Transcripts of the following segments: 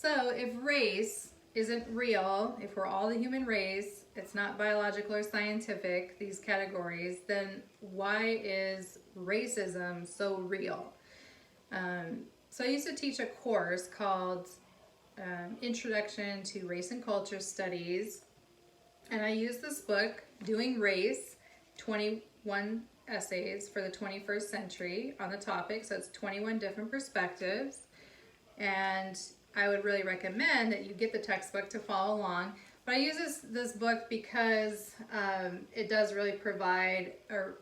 So if race isn't real, if we're all the human race, it's not biological or scientific, these categories, then why is racism so real? So I used to teach a course called Introduction to Race and Culture Studies, and I used this book, Doing Race, 21 essays for the 21st century on the topic, so it's 21 different perspectives, and I would really recommend that you get the textbook to follow along. But I use this book because it does really provide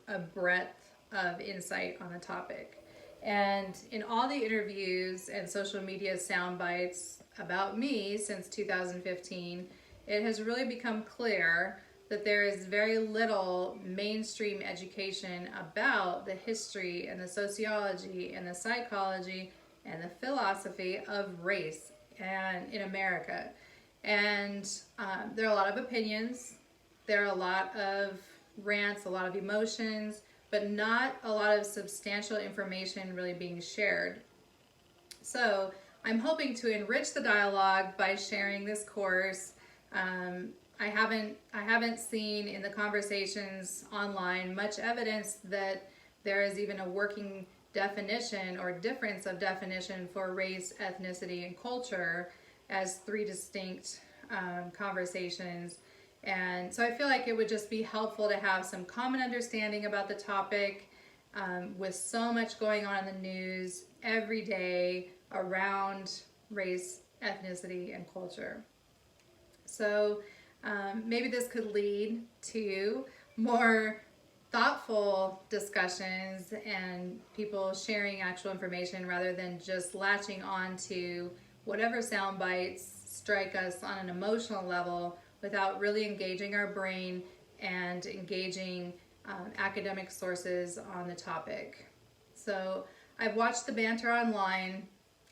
a breadth of insight on the topic. And in all the interviews and social media sound bites about me since 2015, it has really become clear that there is very little mainstream education about the history and the sociology and the psychology and the philosophy of race and in America. And there are a lot of opinions, there are a lot of rants, a lot of emotions, but not a lot of substantial information really being shared. So I'm hoping to enrich the dialogue by sharing this course. I haven't seen in the conversations online much evidence that there is even a working definition or difference of definition for race, ethnicity, and culture as three distinct conversations. And so I feel like it would just be helpful to have some common understanding about the topic with so much going on in the news every day around race, ethnicity, and culture. So maybe this could lead to more thoughtful discussions and people sharing actual information rather than just latching on to whatever sound bites strike us on an emotional level without really engaging our brain and engaging academic sources on the topic. So I've watched the banter online.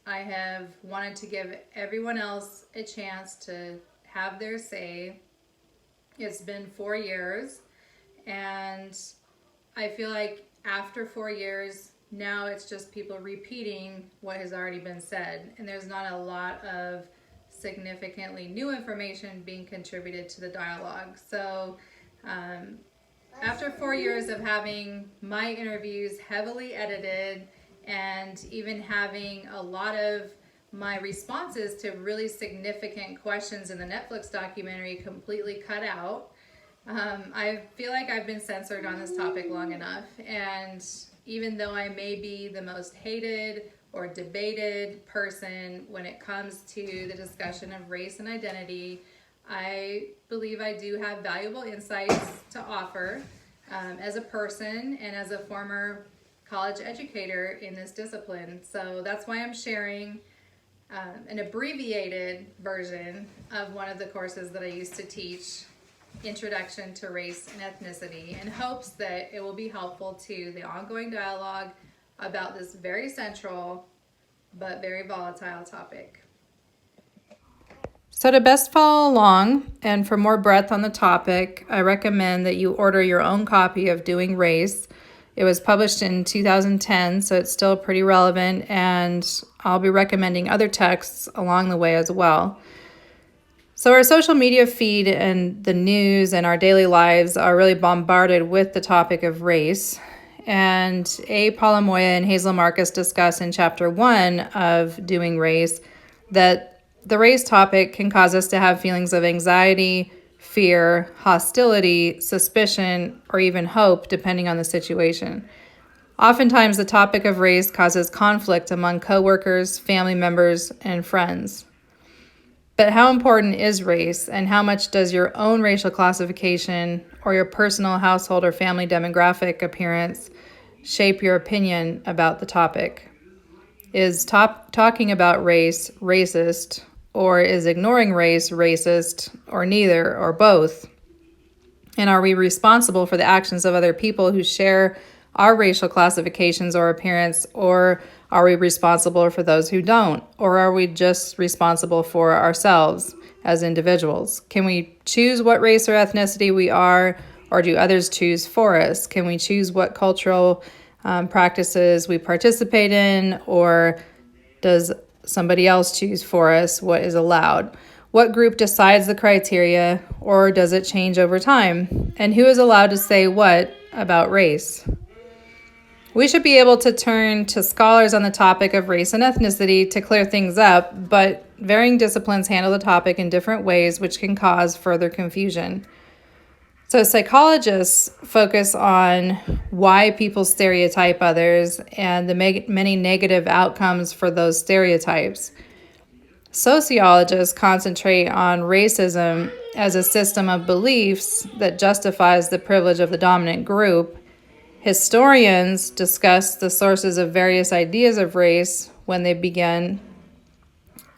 I have wanted to give everyone else a chance to have their say. It's been 4 years, and I feel like after 4 years, now it's just people repeating what has already been said, and there's not a lot of significantly new information being contributed to the dialogue. So after 4 years of having my interviews heavily edited and even having a lot of my responses to really significant questions in the Netflix documentary completely cut out, I feel like I've been censored on this topic long enough. And even though I may be the most hated or debated person when it comes to the discussion of race and identity, I believe I do have valuable insights to offer as a person and as a former college educator in this discipline. So that's why I'm sharing an abbreviated version of one of the courses that I used to teach, Introduction to Race and Ethnicity, in hopes that it will be helpful to the ongoing dialogue about this very central but very volatile topic. So to best follow along and for more breadth on the topic, I recommend that you order your own copy of Doing Race. It was published in 2010, so it's still pretty relevant, and I'll be recommending other texts along the way as well. So our social media feed and the news and our daily lives are really bombarded with the topic of race. And Paula Moya and Hazel Marcus discuss in Chapter 1 of Doing Race that the race topic can cause us to have feelings of anxiety, fear, hostility, suspicion, or even hope, depending on the situation. Oftentimes, the topic of race causes conflict among coworkers, family members, and friends. But how important is race, and how much does your own racial classification or your personal household or family demographic appearance shape your opinion about the topic? Is talking about race racist, or is ignoring race racist, or neither, or both? And are we responsible for the actions of other people who share our racial classifications or appearance, or are we responsible for those who don't? Or are we just responsible for ourselves as individuals? Can we choose what race or ethnicity we are, or do others choose for us? Can we choose what cultural practices we participate in, or does somebody else choose for us what is allowed? What group decides the criteria, or does it change over time? And who is allowed to say what about race? We should be able to turn to scholars on the topic of race and ethnicity to clear things up, but varying disciplines handle the topic in different ways, which can cause further confusion. So psychologists focus on why people stereotype others and the many negative outcomes for those stereotypes. Sociologists concentrate on racism as a system of beliefs that justifies the privilege of the dominant group. Historians discuss the sources of various ideas of race when they began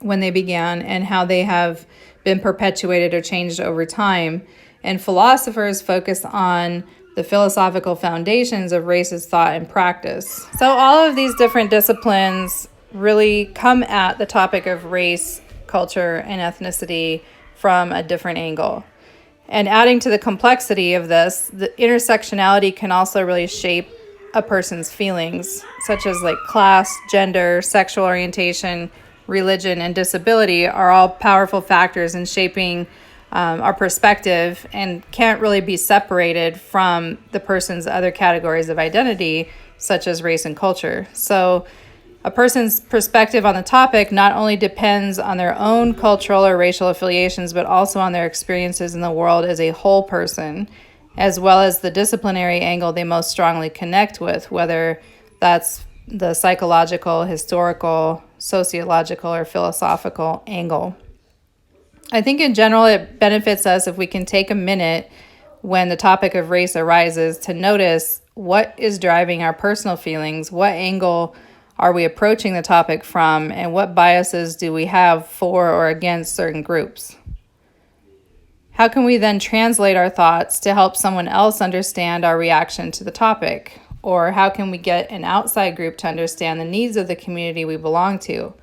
and how they have been perpetuated or changed over time. And philosophers focus on the philosophical foundations of racist thought and practice. So all of these different disciplines really come at the topic of race, culture, and ethnicity from a different angle. And adding to the complexity of this, the intersectionality can also really shape a person's feelings, such as like class, gender, sexual orientation, religion, and disability are all powerful factors in shaping our perspective and can't really be separated from the person's other categories of identity, such as race and culture. So a person's perspective on the topic not only depends on their own cultural or racial affiliations, but also on their experiences in the world as a whole person, as well as the disciplinary angle they most strongly connect with, whether that's the psychological, historical, sociological, or philosophical angle. I think in general it benefits us if we can take a minute when the topic of race arises to notice what is driving our personal feelings, what angle are we approaching the topic from, and what biases do we have for or against certain groups. How can we then translate our thoughts to help someone else understand our reaction to the topic? Or how can we get an outside group to understand the needs of the community we belong to?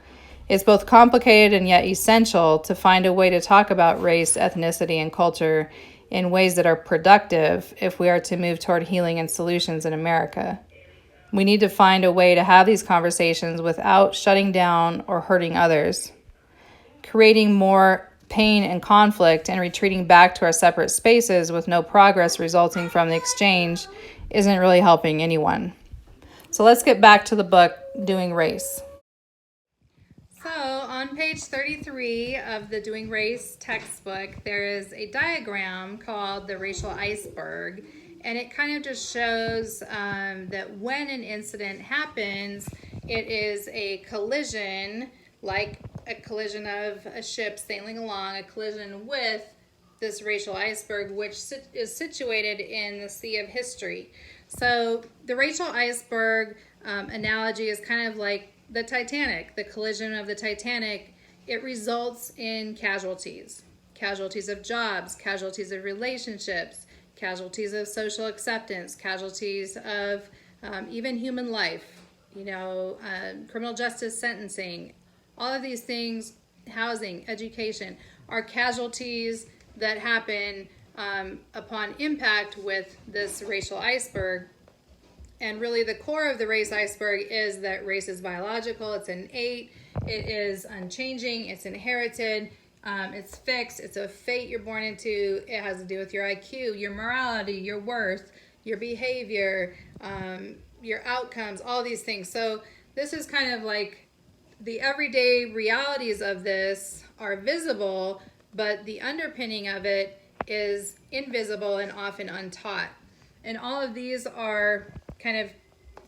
It's both complicated and yet essential to find a way to talk about race, ethnicity, and culture in ways that are productive if we are to move toward healing and solutions in America. We need to find a way to have these conversations without shutting down or hurting others. Creating more pain and conflict and retreating back to our separate spaces with no progress resulting from the exchange isn't really helping anyone. So let's get back to the book, Doing Race. So on page 33 of the Doing Race textbook, there is a diagram called the racial iceberg. And it kind of just shows that when an incident happens, it is a collision, like a collision of a ship sailing along, a collision with this racial iceberg, which is situated in the sea of history. So the racial iceberg analogy is kind of like the Titanic, the collision of the Titanic. It results in casualties of jobs, casualties of relationships, casualties of social acceptance, casualties of even human life, criminal justice sentencing, all of these things, housing, education, are casualties that happen upon impact with this racial iceberg. And really the core of the race iceberg is that race is biological, it's innate, it is unchanging, it's inherited, it's fixed, it's a fate you're born into. It has to do with your IQ, your morality, your worth, your behavior, your outcomes, all these things. So this is kind of like the everyday realities of this are visible, but the underpinning of it is invisible and often untaught. And all of these are kind of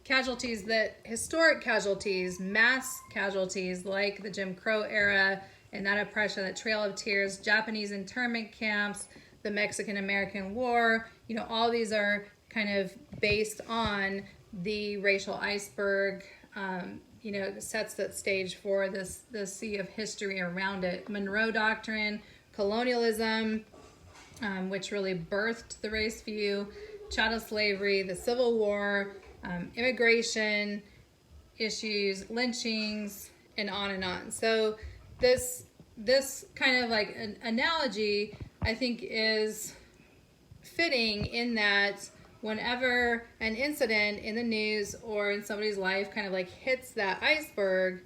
casualties that historic casualties, mass casualties like the Jim Crow era and that oppression, the Trail of Tears, Japanese internment camps, the Mexican-American War, all these are kind of based on the racial iceberg, sets that stage for the sea of history around it. Monroe Doctrine, colonialism, which really birthed the race view, chattel slavery, the Civil War, immigration issues, lynchings, and on and on. So this kind of like an analogy, I think, is fitting in that whenever an incident in the news or in somebody's life kind of like hits that iceberg,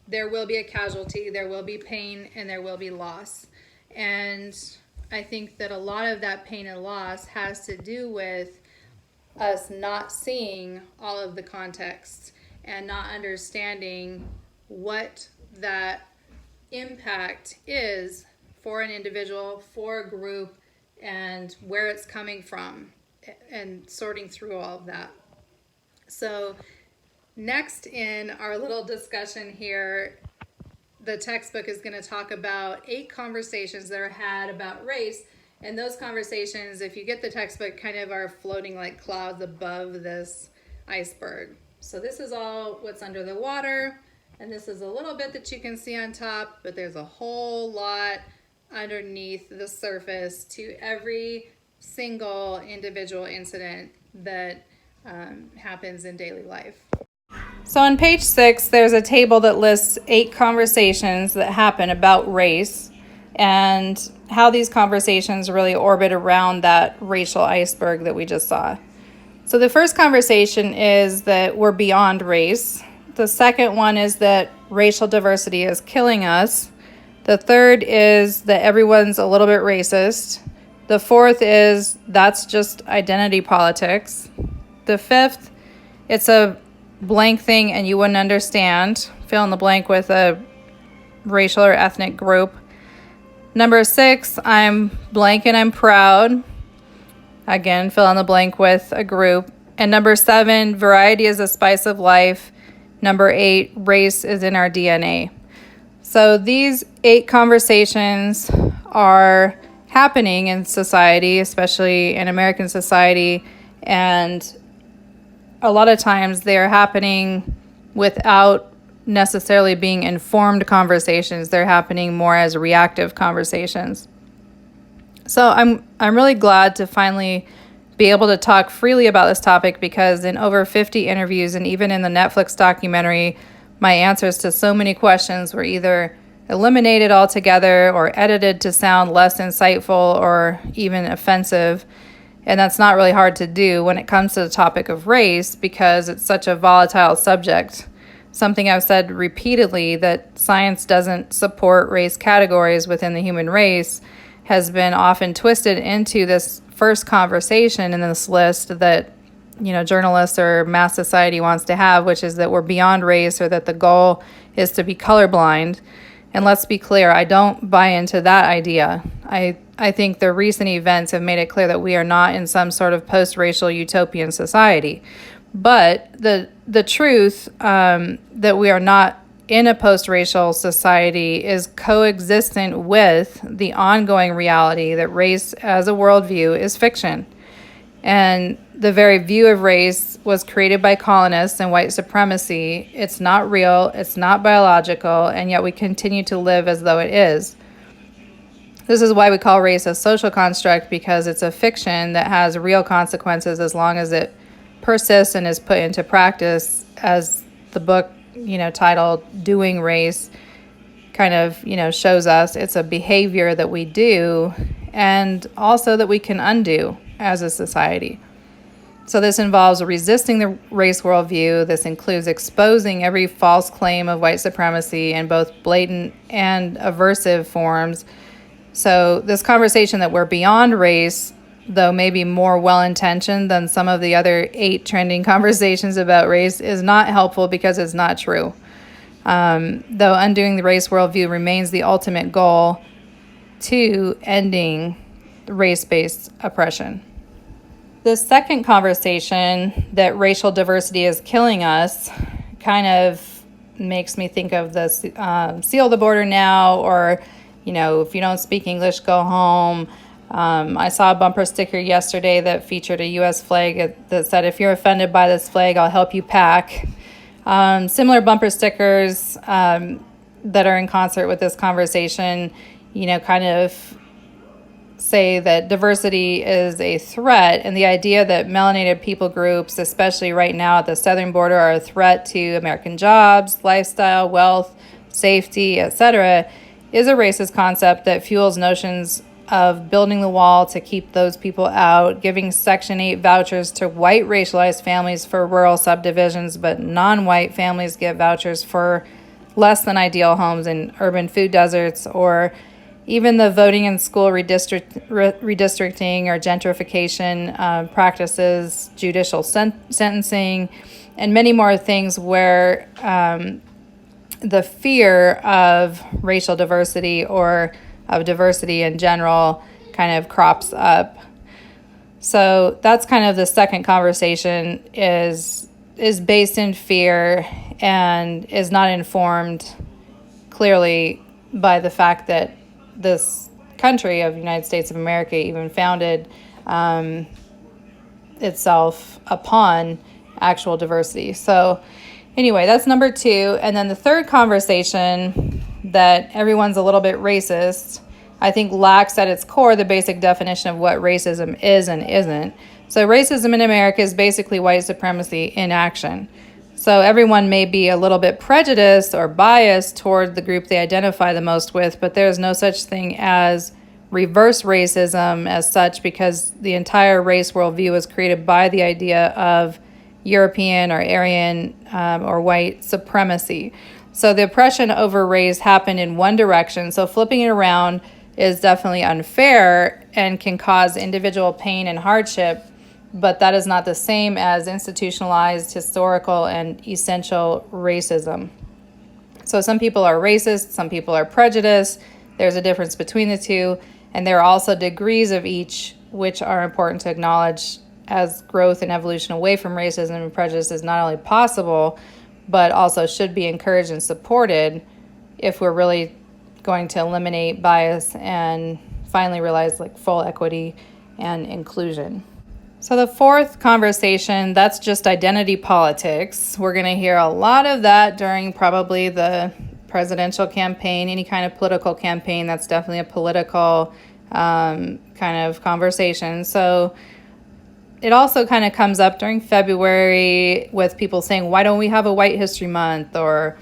there will be a casualty, there will be pain, and there will be loss. And I think that a lot of that pain and loss has to do with us not seeing all of the context and not understanding what that impact is for an individual, for a group, and where it's coming from, and sorting through all of that. So next in our little discussion here, the textbook is going to talk about 8 conversations that are had about race. And those conversations, if you get the textbook, kind of are floating like clouds above this iceberg. So this is all what's under the water, and this is a little bit that you can see on top, but there's a whole lot underneath the surface to every single individual incident that happens in daily life. So on page 6, there's a table that lists 8 conversations that happen about race and how these conversations really orbit around that racial iceberg that we just saw. So the first conversation is that we're beyond race. The second one is that racial diversity is killing us. The third is that everyone's a little bit racist. The fourth is that's just identity politics. The fifth, it's a blank thing and you wouldn't understand. Fill in the blank with a racial or ethnic group. Number 6, I'm blank and I'm proud. Again, fill in the blank with a group. And number 7, variety is the spice of life. Number 8, race is in our DNA. So these 8 conversations are happening in society, especially in American society, and a lot of times they're happening without necessarily being informed conversations. They're happening more as reactive conversations. So I'm really glad to finally be able to talk freely about this topic, because in over 50 interviews and even in the Netflix documentary, my answers to so many questions were either eliminated altogether or edited to sound less insightful or even offensive. And that's not really hard to do when it comes to the topic of race, because it's such a volatile subject. Something I've said repeatedly, that science doesn't support race categories within the human race, has been often twisted into this first conversation in this list that, journalists or mass society wants to have, which is that we're beyond race, or that the goal is to be colorblind. And let's be clear, I don't buy into that idea. I think the recent events have made it clear that we are not in some sort of post-racial utopian society. But the truth that we are not in a post-racial society is coexistent with the ongoing reality that race as a worldview is fiction. And the very view of race was created by colonists and white supremacy. It's not real, it's not biological, and yet we continue to live as though it is. This is why we call race a social construct, because it's a fiction that has real consequences as long as it persists and is put into practice, as the book, titled Doing Race kind of, shows us. It's a behavior that we do and also that we can undo as a society. So this involves resisting the race worldview. This includes exposing every false claim of white supremacy in both blatant and aversive forms. So this conversation that we're beyond race, though maybe more well-intentioned than some of the other 8 trending conversations about race, is not helpful because it's not true. Though undoing the race worldview remains the ultimate goal to ending race-based oppression. The second conversation, that racial diversity is killing us, kind of makes me think of the seal the border now, or, if you don't speak English, go home. I saw a bumper sticker yesterday that featured a U.S. flag that said, if you're offended by this flag, I'll help you pack. Similar bumper stickers that are in concert with this conversation, kind of say that diversity is a threat, and the idea that melanated people groups, especially right now at the southern border, are a threat to American jobs, lifestyle, wealth, safety, etc., is a racist concept that fuels notions of building the wall to keep those people out, giving Section 8 vouchers to white racialized families for rural subdivisions, but non-white families get vouchers for less than ideal homes in urban food deserts, or even the voting in school redistricting or gentrification practices, judicial sentencing, and many more things where the fear of racial diversity or of diversity in general kind of crops up. So that's kind of the second conversation is based in fear and is not informed clearly by the fact that this country of the United States of America even founded itself upon actual diversity. So anyway, that's number two. And then the third conversation, that everyone's a little bit racist, I think lacks at its core the basic definition of what racism is and isn't. So racism in America is basically white supremacy in action. So everyone may be a little bit prejudiced or biased toward the group they identify the most with, but there's no such thing as reverse racism as such, because the entire race worldview was created by the idea of European or Aryan or white supremacy. So the oppression over race happened in one direction. So flipping it around is definitely unfair and can cause individual pain and hardship, but that is not the same as institutionalized, historical, and essential racism. So some people are racist, some people are prejudiced. There's a difference between the two, and there are also degrees of each, which are important to acknowledge, as growth and evolution away from racism and prejudice is not only possible, but also should be encouraged and supported if we're really going to eliminate bias and finally realize like full equity and inclusion. So the fourth conversation, that's just identity politics. We're going to hear a lot of that during probably the presidential campaign, any kind of political campaign. That's definitely a political kind of conversation. So it also kind of comes up during February with people saying, why don't we have a White History Month? Or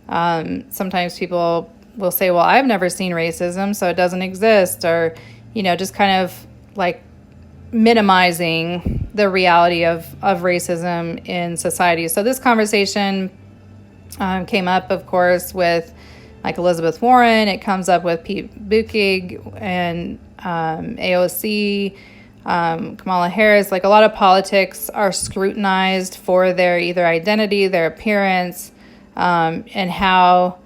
sometimes people will say, well, I've never seen racism, so it doesn't exist. Or, just kind of like minimizing the reality of racism in society. So this conversation came up, of course, with like Elizabeth Warren. It comes up with Pete Buttigieg and AOC, Kamala Harris. Like a lot of politics are scrutinized for their either identity, their appearance, and how,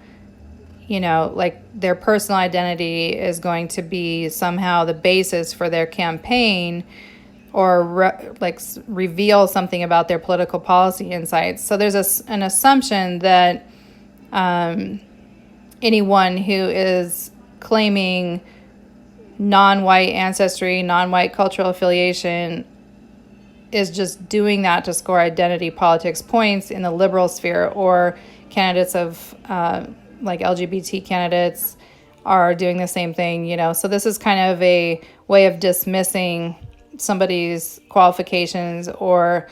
like their personal identity is going to be somehow the basis for their campaign or reveal something about their political policy insights. So there's an assumption that anyone who is claiming non-white ancestry, non-white cultural affiliation is just doing that to score identity politics points in the liberal sphere, or candidates of like LGBT candidates are doing the same thing, So this is kind of a way of dismissing somebody's qualifications or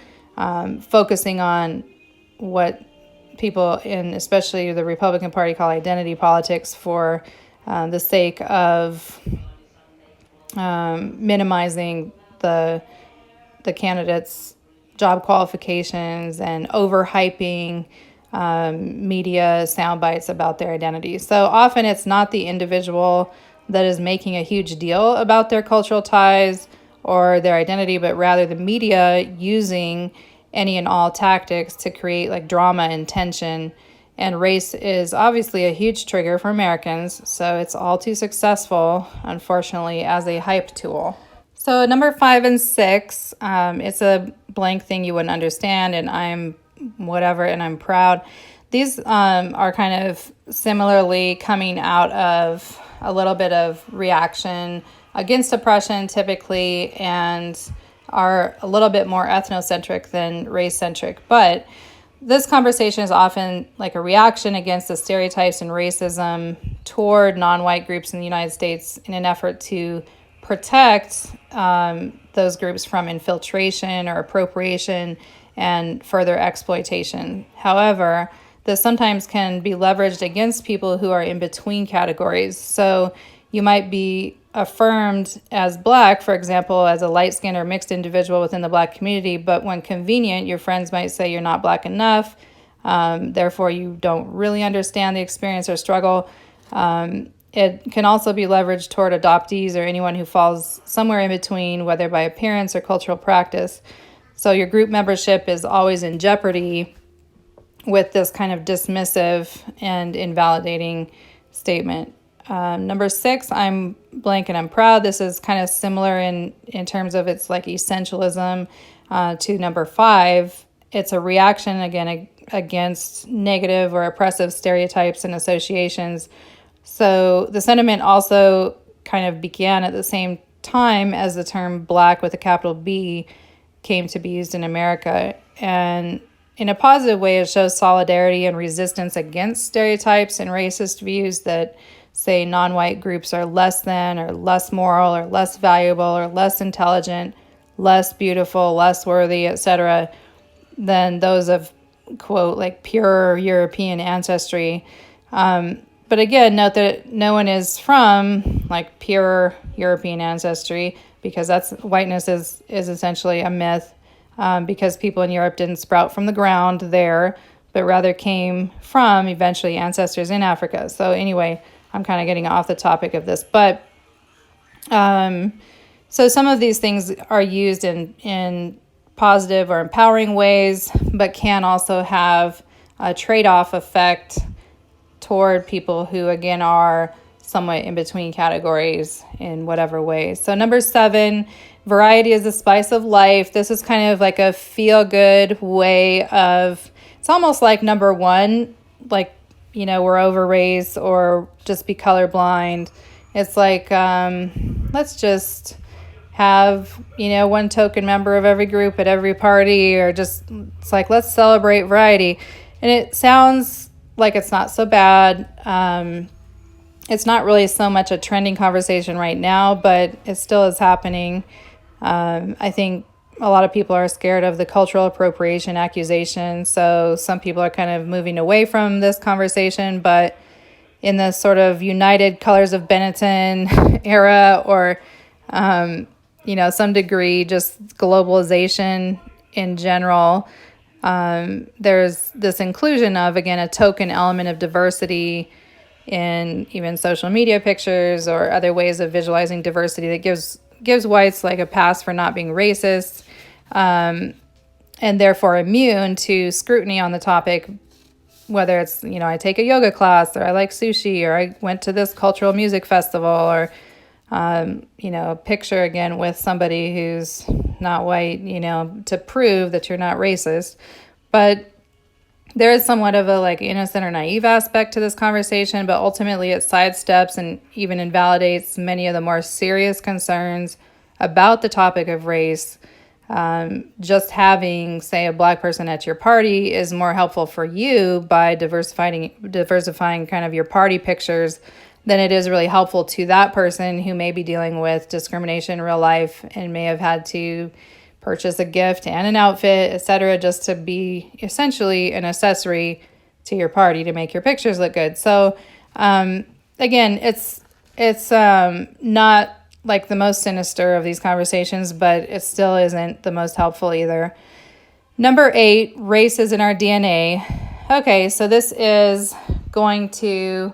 focusing on what people in especially the Republican Party call identity politics for the sake of minimizing the candidates' job qualifications and overhyping media sound bites about their identity. So often it's not the individual that is making a huge deal about their cultural ties or their identity, but rather the media using any and all tactics to create like drama and tension. And race is obviously a huge trigger for Americans, so it's all too successful, unfortunately, as a hype tool. So number 5 and 6, it's a blank thing you wouldn't understand, and I'm whatever, and I'm proud. These are kind of similarly coming out of a little bit of reaction against oppression typically, and are a little bit more ethnocentric than race-centric. But this conversation is often like a reaction against the stereotypes and racism toward non-white groups in the United States in an effort to protect those groups from infiltration or appropriation and further exploitation. However, this sometimes can be leveraged against people who are in between categories. So you might be affirmed as Black, for example, as a light-skinned or mixed individual within the Black community, but when convenient, your friends might say you're not Black enough, Therefore, you don't really understand the experience or struggle. It can also be leveraged toward adoptees or anyone who falls somewhere in between, whether by appearance or cultural practice. So your group membership is always in jeopardy with this kind of dismissive and invalidating statement. Number 6, I'm blank and I'm proud. This is kind of similar in terms of its like essentialism to number 5. It's a reaction again against negative or oppressive stereotypes and associations. So the sentiment also kind of began at the same time as the term Black with a capital B came to be used in America. And in a positive way, it shows solidarity and resistance against stereotypes and racist views that say non-white groups are less than or less moral or less valuable or less intelligent, less beautiful, less worthy, etc., than those of, quote, like pure European ancestry. But again, note that no one is from like pure European ancestry, because whiteness is essentially a myth, because people in Europe didn't sprout from the ground there, but rather came from eventually ancestors in Africa. So anyway, I'm kind of getting off the topic of this, but so some of these things are used in positive or empowering ways, but can also have a trade-off effect toward people who, again, are somewhat in between categories in whatever way. So number 7, variety is the spice of life. This is kind of like a feel-good way of, it's almost like number 1, like, we're over race or just be colorblind. It's like, let's just have, one token member of every group at every party, or just, it's like, let's celebrate variety. And it sounds like it's not so bad. It's not really so much a trending conversation right now, but it still is happening. I think a lot of people are scared of the cultural appropriation accusation, so some people are kind of moving away from this conversation, but in the sort of United Colors of Benetton era, or some degree just globalization in general, there's this inclusion of, again, a token element of diversity in even social media pictures or other ways of visualizing diversity that gives whites like a pass for not being racist, and therefore immune to scrutiny on the topic, whether it's, I take a yoga class, or I like sushi, or I went to this cultural music festival, or, a picture again with somebody who's not white, to prove that you're not racist. But there is somewhat of a like innocent or naive aspect to this conversation, but ultimately it sidesteps and even invalidates many of the more serious concerns about the topic of race. Just having, say, a Black person at your party is more helpful for you by diversifying kind of your party pictures than it is really helpful to that person who may be dealing with discrimination in real life and may have had to purchase a gift and an outfit, etc., just to be essentially an accessory to your party to make your pictures look good. So, again, it's not like the most sinister of these conversations, but it still isn't the most helpful either. Number 8, race is in our DNA. Okay, so this is going to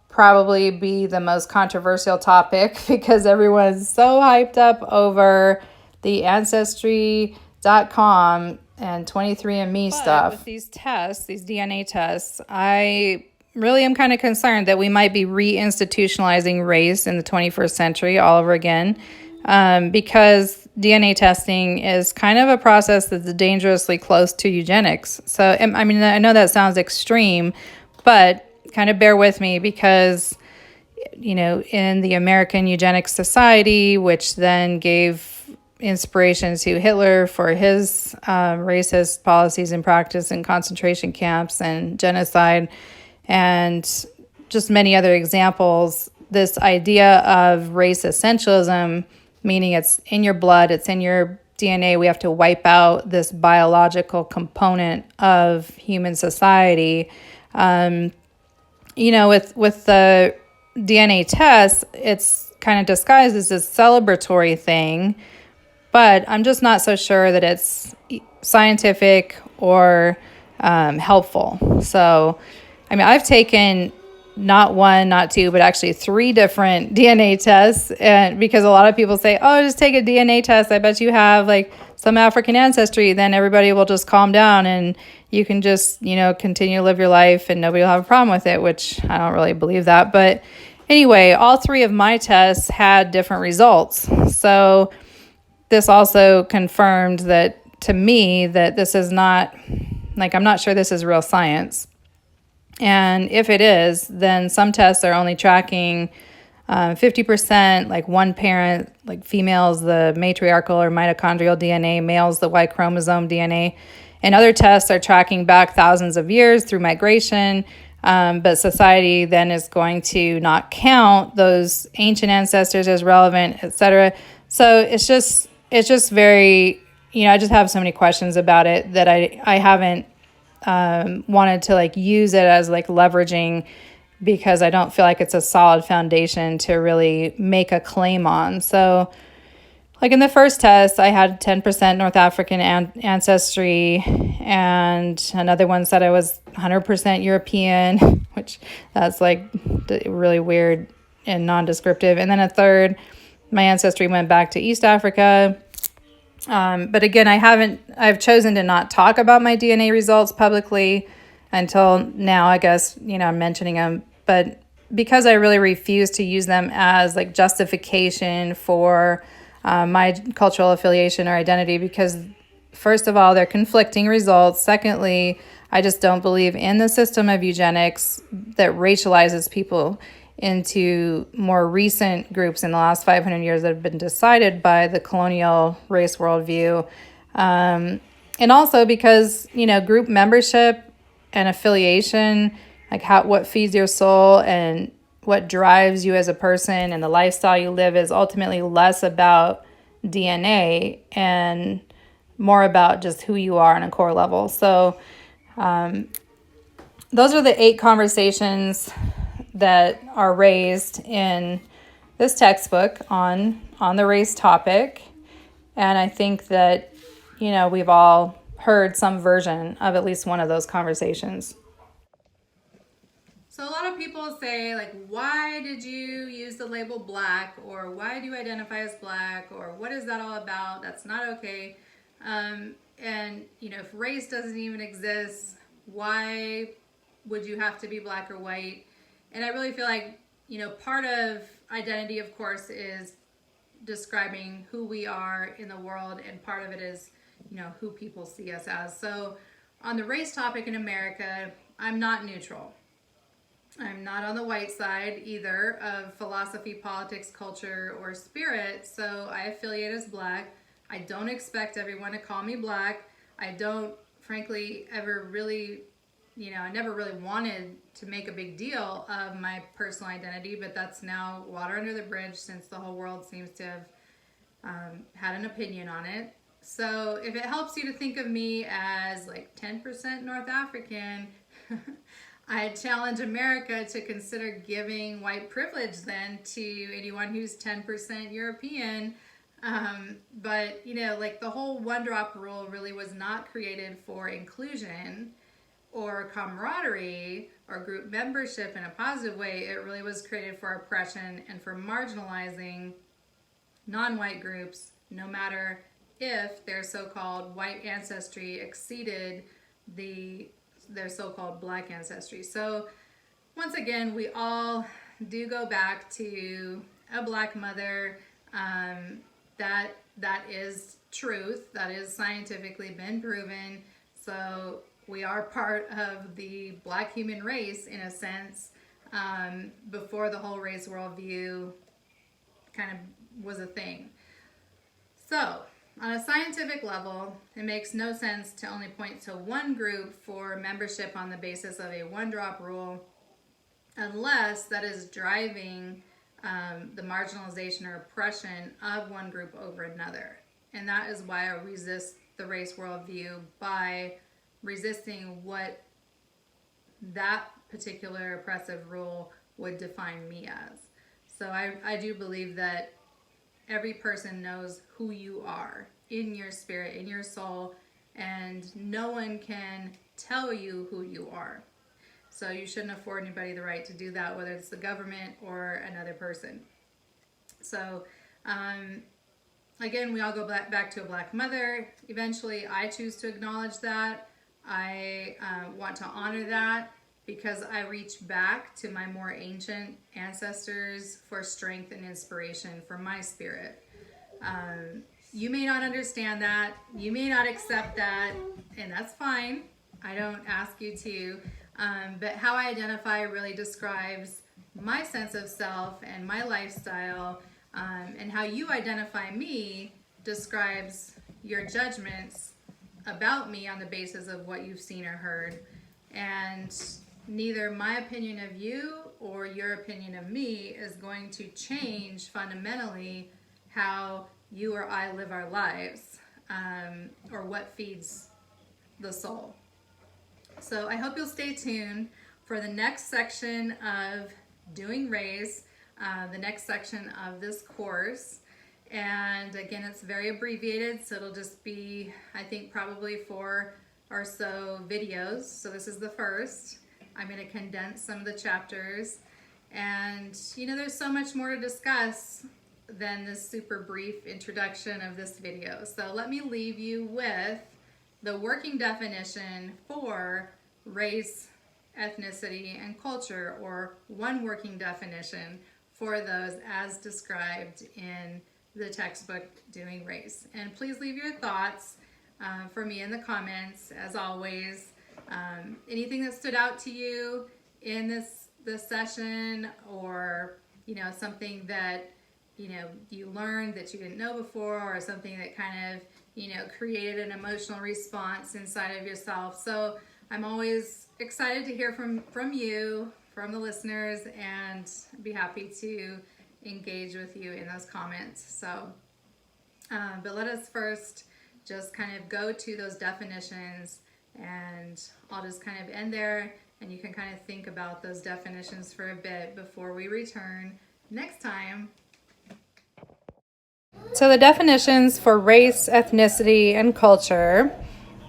probably be the most controversial topic because everyone's so hyped up over the Ancestry.com and 23andMe stuff. With these tests, these DNA tests, I really am kind of concerned that we might be reinstitutionalizing race in the 21st century all over again, because DNA testing is kind of a process that's dangerously close to eugenics. So, I mean, I know that sounds extreme, but kind of bear with me because, in the American Eugenics Society, which then gave inspiration to Hitler for his racist policies and practice in concentration camps and genocide, and just many other examples, this idea of race essentialism, meaning it's in your blood, it's in your DNA, we have to wipe out this biological component of human society. With the DNA test, it's kind of disguised as this celebratory thing, but I'm just not so sure that it's scientific or helpful. So, I mean, I've taken not one, not two, but actually 3 different DNA tests. And because a lot of people say, oh, just take a DNA test. I bet you have like some African ancestry. Then everybody will just calm down and you can just, continue to live your life and nobody will have a problem with it, which I don't really believe that. But anyway, all 3 of my tests had different results. So this also confirmed that to me that this is not, like, I'm not sure this is real science. And if it is, then some tests are only tracking 50%, like one parent, like females, the matriarchal or mitochondrial DNA, males, the Y chromosome DNA. And other tests are tracking back thousands of years through migration. But society then is going to not count those ancient ancestors as relevant, etc. So it's just very, I just have so many questions about it that I haven't wanted to like use it as like leveraging, because I don't feel like it's a solid foundation to really make a claim on. So like in the first test, I had 10% North African ancestry, and another one said I was 100% European, which that's like really weird and non-descriptive. And then a third, my ancestry went back to East Africa. But again, I've chosen to not talk about my DNA results publicly until now, I guess, I'm mentioning them. But because I really refuse to use them as like justification for my cultural affiliation or identity, because first of all, they're conflicting results. Secondly, I just don't believe in the system of eugenics that racializes people into more recent groups in the last 500 years that have been decided by the colonial race worldview. And also because, group membership and affiliation, like what feeds your soul and what drives you as a person and the lifestyle you live, is ultimately less about DNA and more about just who you are on a core level. So those are the 8 conversations that are raised in this textbook on the race topic. And I think that, we've all heard some version of at least one of those conversations. So a lot of people say, like, why did you use the label black? Or why do you identify as black? Or what is that all about? That's not okay. And, if race doesn't even exist, why would you have to be black or white? And I really feel like, part of identity, of course, is describing who we are in the world. And part of it is, who people see us as. So on the race topic in America, I'm not neutral. I'm not on the white side either of philosophy, politics, culture, or spirit. So I affiliate as black. I don't expect everyone to call me black. I don't, frankly, ever really, I never really wanted to make a big deal of my personal identity, but that's now water under the bridge since the whole world seems to have had an opinion on it. So if it helps you to think of me as like 10% North African, I challenge America to consider giving white privilege then to anyone who's 10% European. But, like the whole one drop rule really was not created for inclusion or camaraderie or group membership in a positive way. It really was created for oppression and for marginalizing non-white groups, no matter if their so-called white ancestry exceeded their so-called black ancestry. So once again, we all do go back to a black mother. That is truth. That is scientifically been proven. So we are part of the black human race in a sense, before the whole race worldview kind of was a thing. So on a scientific level, it makes no sense to only point to one group for membership on the basis of a one-drop rule, unless that is driving the marginalization or oppression of one group over another. And that is why I resist the race worldview, by resisting what that particular oppressive rule would define me as. So I do believe that every person knows who you are in your spirit, in your soul, and no one can tell you who you are. So you shouldn't afford anybody the right to do that, whether it's the government or another person. So again, we all go back to a Black mother. Eventually, I choose to acknowledge that. I want to honor that because I reach back to my more ancient ancestors for strength and inspiration for my spirit. You may not understand that. You may not accept that, and that's fine. I don't ask you to. But how I identify really describes my sense of self and my lifestyle, and how you identify me describes your judgments about me on the basis of what you've seen or heard. And neither my opinion of you or your opinion of me is going to change fundamentally how you or I live our lives, or what feeds the soul. So I hope you'll stay tuned for the next section of Doing Race, the next section of this course. And again, it's very abbreviated, so it'll just be, I think, probably 4 or so videos. So this is the first. I'm going to condense some of the chapters. And, there's so much more to discuss than this super brief introduction of this video. So let me leave you with the working definition for race, ethnicity, and culture, or one working definition for those as described in the textbook Doing Race. And please leave your thoughts for me in the comments, as always. Anything that stood out to you in this session, or something that you learned that you didn't know before, or something that kind of created an emotional response inside of yourself. So I'm always excited to hear from you, from the listeners, and be happy to engage with you in those comments. So, but let us first just kind of go to those definitions, and I'll just kind of end there, and you can kind of think about those definitions for a bit before we return next time. So the definitions for race, ethnicity, and culture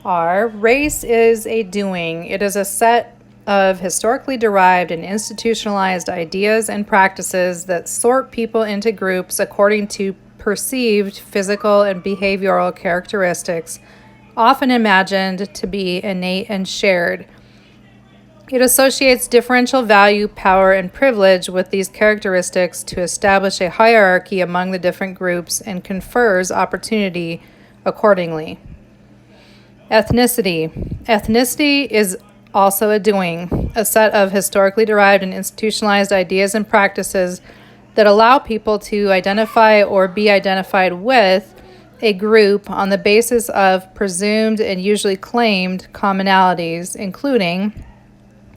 are: race is a doing. It is a set of historically derived and institutionalized ideas and practices that sort people into groups according to perceived physical and behavioral characteristics, often imagined to be innate and shared. It associates differential value, power, and privilege with these characteristics to establish a hierarchy among the different groups and confers opportunity accordingly. Ethnicity. Ethnicity is also a doing, a set of historically derived and institutionalized ideas and practices that allow people to identify or be identified with a group on the basis of presumed and usually claimed commonalities, including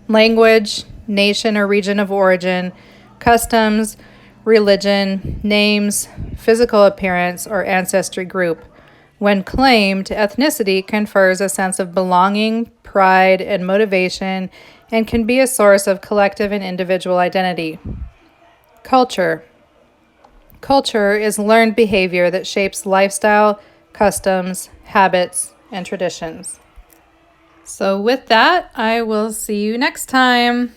language, nation or region of origin, customs, religion, names, physical appearance, or ancestry group. When claimed, ethnicity confers a sense of belonging, pride, and motivation, and can be a source of collective and individual identity. Culture. Culture is learned behavior that shapes lifestyle, customs, habits, and traditions. So with that, I will see you next time.